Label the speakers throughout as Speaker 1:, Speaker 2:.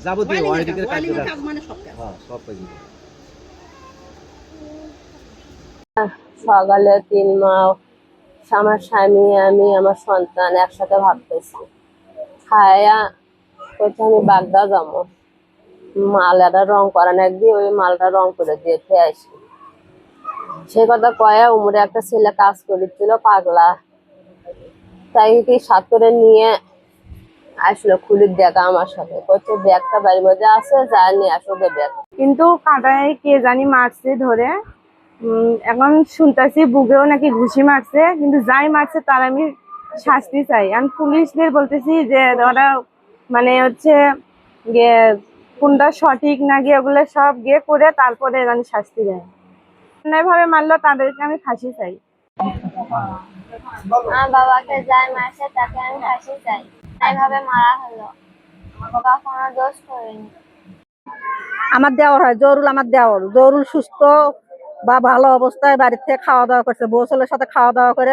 Speaker 1: যাবতীয় ওয়ারেন্টির কাজ মানে সব কাজ।
Speaker 2: সকালে 3 মাস আমার স্বামী আমি আমার সন্তান একসাথে ভাত খাইছি। খায়া বলছে আমি বাগদা যাবো, মালটা রং করান একদিন, ওই মালটা রং করে দিয়ে খেয়ে আসি। সে কথা কয়া উমরে একটা ছেলে কাজ করেছিল পাগলা, তাই কি সাথ করে নিয়ে আসলো খুলির দেখা আমার সাথে, বলছে ব্যাগটা বাড়ির মধ্যে আছে, যা নিয়ে আসো ব্যাগ।
Speaker 3: কিন্তু কাঁটায় কে জানি মারছে ধরে, এখন শুনতেছি বুকেও নাকি ঘুষি মারছে, কিন্তু যাই মারছে তার আমি শাস্তি চাই। আমি পুলিশদের বলতেছি যে ওরা মানে হচ্ছে গিয়ে কোনটা সঠিক না গিয়ে ওগুলো সব গিয়ে করে তারপরে আমি শাস্তি দেয়। অন্যায় ভাবে মারলো তাদেরকে আমি ফাঁসি চাই।
Speaker 4: আমার বাবাকে যাই মারছে তাকে আমি ফাঁসি চাই। এইভাবে মারা হলো, কখনো দোষ করিনি।
Speaker 5: আমার দেওয়ার হয় জরুল, আমার দেওয়ার জরুল সুস্থ বা ভালো অবস্থায় বাড়ির থেকে খাওয়া দাওয়া করছে, বউ ছেলের সাথে খাওয়া দাওয়া করে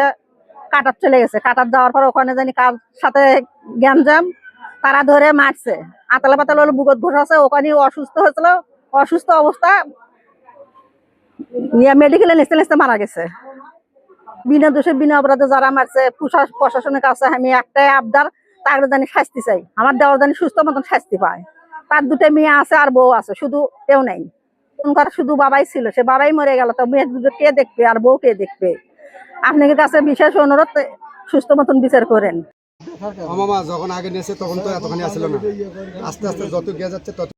Speaker 5: কাটার চলে গেছে। কাটার যাওয়ার পর ওখানে জানি কার সাথে গ্যাঞ্জাম, তারা ধরে মারছে। আতালে পাতালে হলো বুকত ঘোষ আছে, ওখানে অসুস্থ হয়েছিল, অসুস্থ অবস্থা মেডিকেলে নেচতে নেচতে মারা গেছে। বিনা দোষে বিনা অপরাধে যারা মারছে প্রশাসনের কাছে আমি একটাই আবদার, তার জানি শাস্তি চাই। আমার দেওয়ার জানি সুস্থ মতন শাস্তি পায়। তার 2টা মেয়ে আছে আর বউ আছে, শুধু কেউ নেই। শুধু বাবাই ছিল, সে বাবাই মরে গেল, তো মেয়ে দুটো কে দেখবে আর বউ কে দেখবে? আপনাদের কাছে বিশেষ অনুরোধ, সুস্থ মতন বিচার করেন।
Speaker 6: মামা যখন আগে নেছে তখন তো এতখানি আসছিল না, আস্তে আস্তে যত গিয়ে যাচ্ছে তত